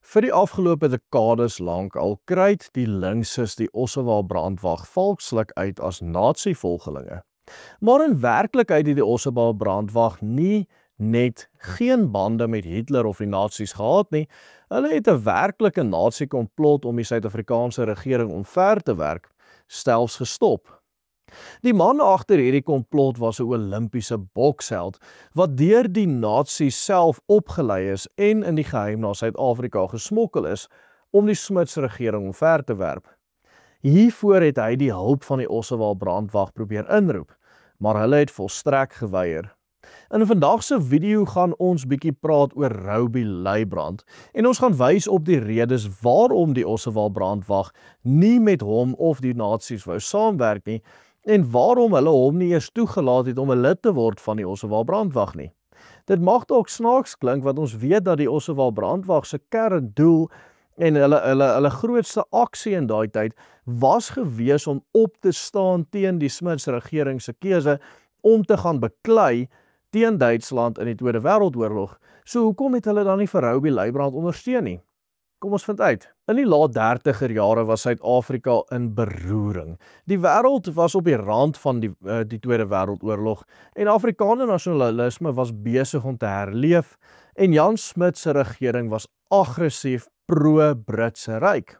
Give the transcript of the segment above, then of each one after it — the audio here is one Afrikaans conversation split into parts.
Vir die afgelope dekades lank al kruit die linkses die Ossewa brandwag valkslik uit as nazi-volgelinge. Maar in werklikheid het die Ossewa brandwag nie net geen bande met Hitler of die nasies gehad nie, hulle het 'n werklike nazi-komplot om die Suid-Afrikaanse regering omver te werk, selfs gestop. Die man agter hierdie komplot was 'n Olimpiese boksheld wat deur die nasies self opgelei is en in die geheim na Suid-Afrika gesmokkel is om die Smuts regering omver te werp. Hiervoor het hy die hulp van die Ossewa brandwag probeer inroep, maar hulle het volstrek geweier. In vandag se video gaan ons bietjie praat oor Rouby Leibrand en ons gaan wys op die redes waarom die Ossewa brandwag nie met hom of die nasies wou saamwerk nie en waarom hulle hom nie eers toegelaat het om 'n lid te word van die Ossewa brandwag nie. Dit mag dalk snaaks klink want ons weet dat die Ossewa brandwag se kerndoel en hulle grootste aksie in daai tyd was gewees om op te staan teen die Smuts regering se keuse om te gaan beklei teen Duitsland in die Tweede Wêreldoorlog. So hoekom het hulle dan nie vir Rouby Leibrand ondersteun nie? Kom ons vind uit. In die laat 30er jare was Suid-Afrika in beroering. Die wêreld was op die rand van die Tweede Wêreldoorlog en Afrikaner nasionalisme was besig om te herleef en Jan Smuts se regering was aggressief pro-Britse ryk.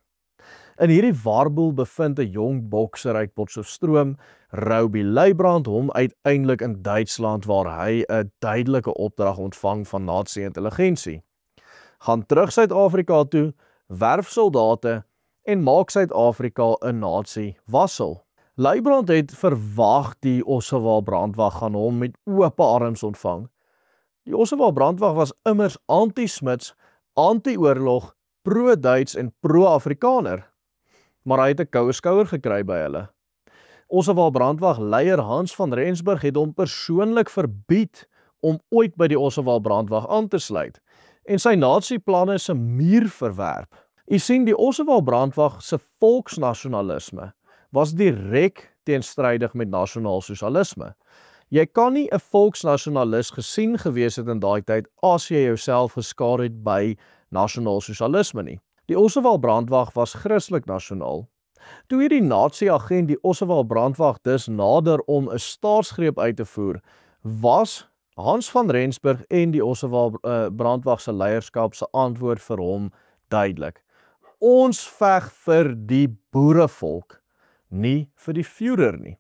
In hierdie warboel bevind 'n jong bokser uit Potchefstroom, Rouby Leibrand, hom uiteindelik in Duitsland waar hy 'n duidelike opdrag ontvang van nazi-intelligensie. Gaan terug Suid-Afrika toe, werf soldate en maak Suid-Afrika 'n nazi-wassel. Leibrand het verwag die Ossewa brandwag gaan hom met oop arms ontvang. Die Ossewa brandwag was immers anti-Smuts, anti-oorlog, pro-Duits en pro-Afrikaner. Maar hy het 'n koue skouer gekry by hulle. Ossewa brandwag leier Hans van Rensburg het hom persoonlik verbied om ooit by die Ossewa brandwag aan te sluit en sy nazi-planne se muur verwerp. U sien, die Ossewa brandwag se volksnasionalisme was direk teenstrydig met nasionaal-sosialisme. Jy kan nie 'n volksnasionalis gesien gewees het in daai tyd as jy jouself geskaar het by nasionaal-sosialisme nie. Die Ossewa brandwag was Christelik nasionaal. Toe hierdie nazi-agent die Ossewa brandwag dus nader om 'n staatsgreep uit te voer, was Hans van Rensburg en die Ossewa brandwag se leierskap se antwoord vir hom duidelik. Ons veg vir die boerevolk, nie vir die Führer nie.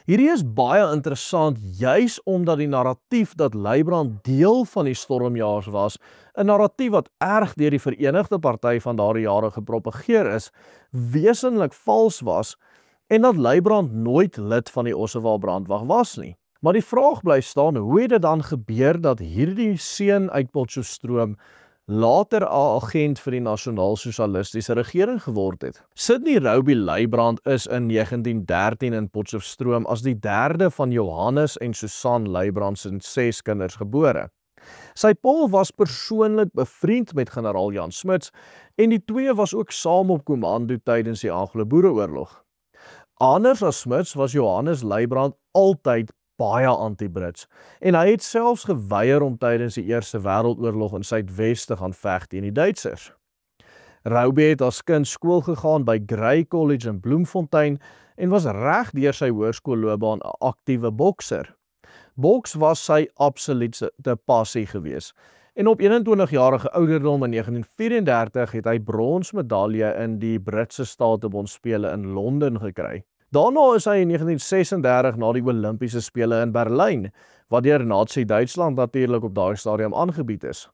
Hierdie is baie interessant juis omdat die narratief dat Leibrand deel van die stormjagers was, 'n narratief wat erg deur die Verenigde Party van daardie jare gepropageer is, wesenlik vals was en dat Leibrand nooit lid van die Ossewa brandwag was nie. Maar die vraag bly staan, hoe het dit dan gebeur dat hierdie seun uit Potchefstroom later 'n agent vir die nasionaal-sosialistiese regering geword het? Sidney Rouby Leibrand is in 1913 in Potchefstroom as die derde van Johannes en Susan Leibrand se 6 kinders gebore. Sy pa was persoonlik bevriend met generaal Jan Smuts en die twee was ook saam op komando tydens die Anglo-Boereoorlog. Anders as Smuts was Johannes Leibrand altyd baie anti-Brits en hy het selfs geweier om tydens die Eerste Wêreldoorlog in Suidwes te gaan veg teen die Duitsers. Rouby het as kind skool gegaan by Grey College in Bloemfontein en was reg deur sy hoërskoolloopbaan 'n aktiewe bokser. Boks was sy absolute passie gewees. En op 21-jarige ouderdom in 1934 het hy bronsmedalje in die Britse Statebondspele in Londen gekry. Daarna is hy in 1936 na die Olimpiese Spele in Berlyn, wat deur Nazi-Duitsland natuurlik op daai stadium aangebied is.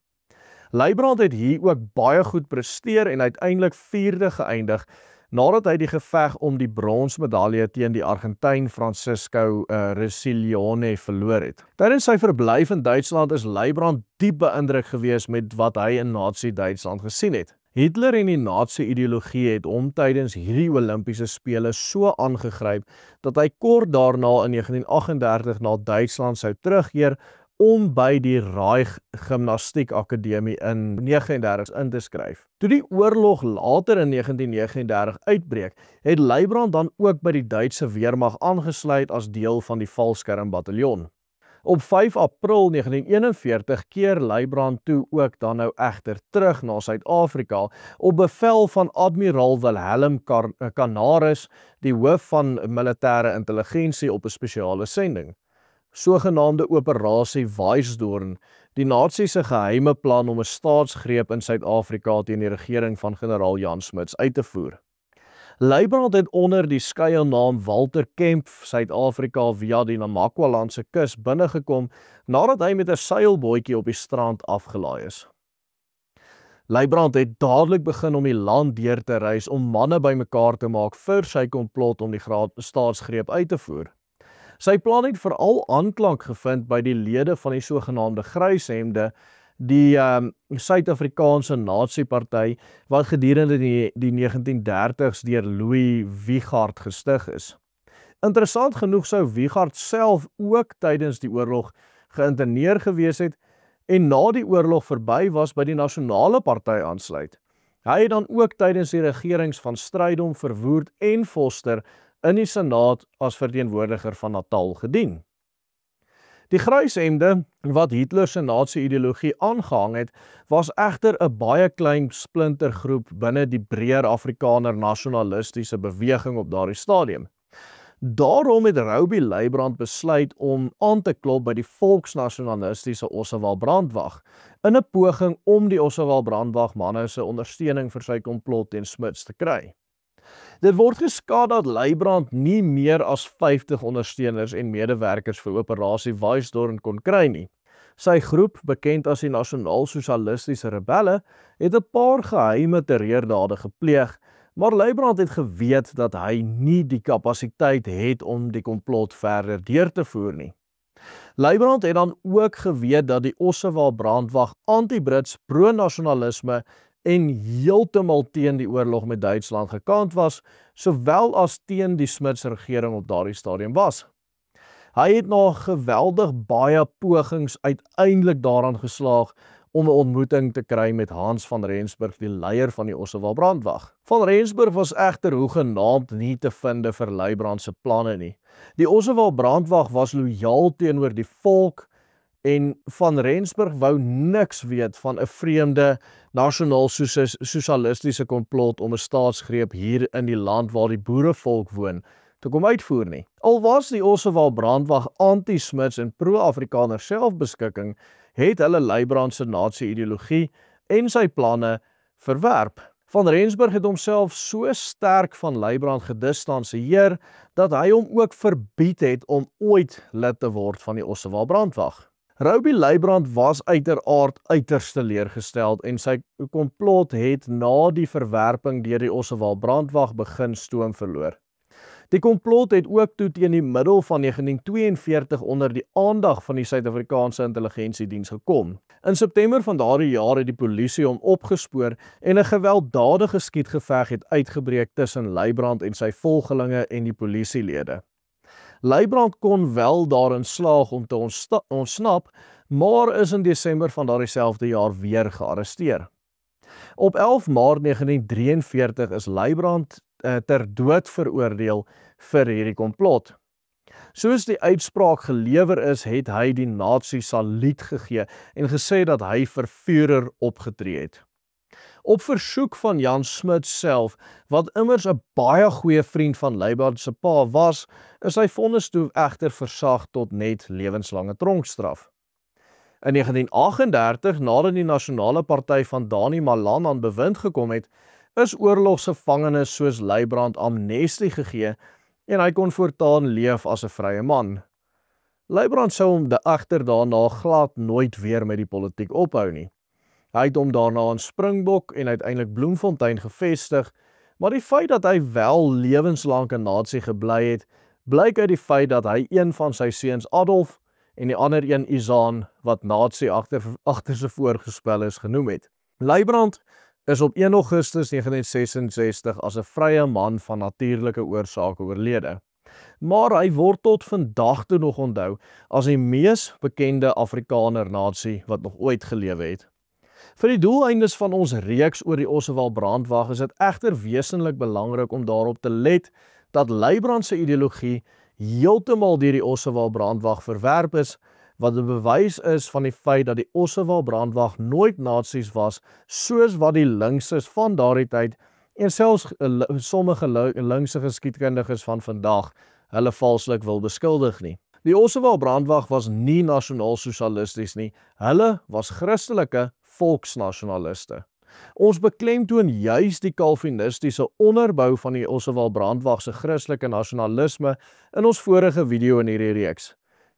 Leibrand het hier ook baie goed presteer en uiteindelik 4de geëindig, nadat hy die geveg om die bronsmedalje teen die Argentyn Francisco Ricciglione verloor het. Tydens sy verblyf in Duitsland is Leibrand diep beïndruk gewees met wat hy in Nazi-Duitsland gesien het. Hitler en die nazi-ideologie het hom tydens hierdie Olimpiese Spele so aangegryp dat hy kort daarna in 1938 na Duitsland sou terugkeer om by die Reich Gymnastiekakademie in 1939 in te skryf. Toe die oorlog later in 1939 uitbreek, het Leibrand dan ook by die Duitse weermag aangesluit as deel van die Valskermbataljon. Op 5 April 1941 keer Leibrand toe ook dan nou egter terug na Suid-Afrika op bevel van admiraal Wilhelm Canaris, die hoof van militêre intelligensie op 'n spesiale sending. Sogenaamde Operasie Weisdorn, die Nasies se geheime plan om 'n staatsgreep in Suid-Afrika teen die regering van generaal Jan Smuts uit te voer. Leibrand het onder die skuilnaam Walter Kemp Suid-Afrika via die Namakwa-landse kus binnegekom nadat hy met 'n seilbootjie op die strand afgelaai is. Leibrand het dadelik begin om die land deur te reis om manne bymekaar te maak vir sy komplot om die staatsgreep uit te voer. Sy plan het veral aanklank gevind by die lede van die sogenaamde Gryshemde, die Suid-Afrikaanse Nazi-party wat gedurende die 1930s deur Louis Wiegard gestig is. Interessant genoeg sou Wiegard self ook tydens die oorlog geïnterneer gewees het en na die oorlog verby was by die Nasionale Party aansluit. Hy het dan ook tydens die regerings van Strydom, Verwoerd en Vorster in die Senaat as verteenwoordiger van Natal gedien. Die Gryshemde, wat Hitler se nazi-ideologie aangehang het, was egter 'n baie klein splintergroep binne die breër Afrikaner nasionalistiese beweging op daardie stadium. Daarom het Rouby Leibrand besluit om aan te klop by die volksnasionalistiese Ossewal Brandwag, in 'n poging om die Ossewal Brandwag manne se ondersteuning vir sy komplot teen Smuts te kry. Dit word geskat dat Leibrand nie meer as 50 ondersteuners en medewerkers vir Operasie Weisdorn kon kry nie. Sy groep, bekend as die Nasionaal-Sosialistiese Rebelle, het 'n paar geheime terreurdade gepleeg, maar Leibrand het geweet dat hy nie die kapasiteit het om die komplot verder deur te voer nie. Leibrand het dan ook geweet dat die Ossewal Brandwag anti-Brits, pro-nasionalisme en heeltemal teen die oorlog met Duitsland gekant was, sowel as teen die Smuts regering op daardie stadium was. Hy het na geweldig baie pogings uiteindelik daaraan geslaag om 'n ontmoeting te kry met Hans van Rensburg, die leier van die Ossewal Brandwag. Van Rensburg was egter hoegenaamd nie te vind vir Leibrand se planne nie. Die Ossewal Brandwag was lojaal teenoor die volk en Van Rensburg wou niks weet van 'n vreemde nasionaal-sosialistiese komplot om 'n staatsgreep hier in die land waar die boerevolk woon te kom uitvoer nie. Al was die Ossewal Brandwag anti-Smuts en pro-Afrikaner selfbeskikking, het hulle Leibrand se nazi-ideologie en sy planne verwerp. Van Rensburg het homself so sterk van Leibrand gedistansieer dat hy hom ook verbied het om ooit lid te word van die Ossewal Brandwag. Rouby Leibrand was uiteraard uiters teleurgesteld en sy komplot het na die verwerping deur die Ossewal Brandwag begin stoom verloor. Die komplot het ook toe teen die middel van 1942 onder die aandag van die Suid-Afrikaanse Intelligensiediens gekom. In September van daardie jaar het die polisie hom opgespoor en 'n gewelddadige skietgeveg het uitgebreek tussen Leibrand en sy volgelinge en die polisielede. Leibrand kon wel daarin slaag om te ontsnap, maar is in Desember van daardie selfde jaar weer gearresteer. Op 11 Maart 1943 is Leibrand ter dood veroordeel vir hierdie komplot. Soos die uitspraak gelewer is, het hy die nazi saluut gegee en gesê dat hy vir Führer opgetree het. Op versoek van Jan Smuts self, wat immers 'n baie goeie vriend van Leibrand se pa was, is sy vonnis toe egter versag tot net lewenslange tronkstraf. In 1938, nadat die Nasionale Party van Dani Malan aan bewind gekom het, is oorlogsgevangenes soos Leibrand amnestie gegee en hy kon voortaan leef as 'n vrye man. Leibrand sou hom egter daarna glad nooit weer met die politiek ophou nie. Hy het hom daarna in Springbok en uiteindelik Bloemfontein gevestig, maar die feit dat hy wel lewenslank 'n nazi gebly het, blyk uit die feit dat hy een van sy seuns Adolf en die ander een Izaan, wat nazi agter sy voorgespel is, genoem het. Leibrand is op 1 Augustus 1966 as 'n vrye man van natuurlike oorsake oorlede. Maar hy word tot vandag toe nog onthou as die mees bekende Afrikaner nazi wat nog ooit gelewe het. Vir die doeleindes van ons reeks oor die Ossewal Brandwag is dit egter wesenlik belangrik om daarop te let dat Leibrand se ideologie heeltemal deur die Ossewal Brandwag verwerp is, wat 'n bewys is van die feit dat die Ossewal brandwag nooit nasies was, soos wat die linkses van daardie tyd en selfs sommige linkse geskiedkundiges van vandag hulle valslik wil beskuldig nie. Die Ossewal brandwag was nie nasionaal-sosialisties nie, hulle was Christelike volksnasionaliste. Ons beklemtoon juis die kalvinistiese onderbou van die Ossewal brandwag se Christelike nasionalisme in ons vorige video in hierdie reeks.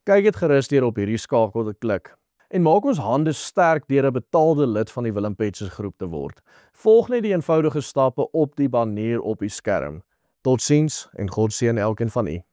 Kyk dit gerus deur op hierdie skakel te klik. En maak ons hande sterk deur 'n betaalde lid van die Willem Peters groep te word. Volg net die eenvoudige stappe op die banner op die skerm. Totsiens en God seën elkeen van u.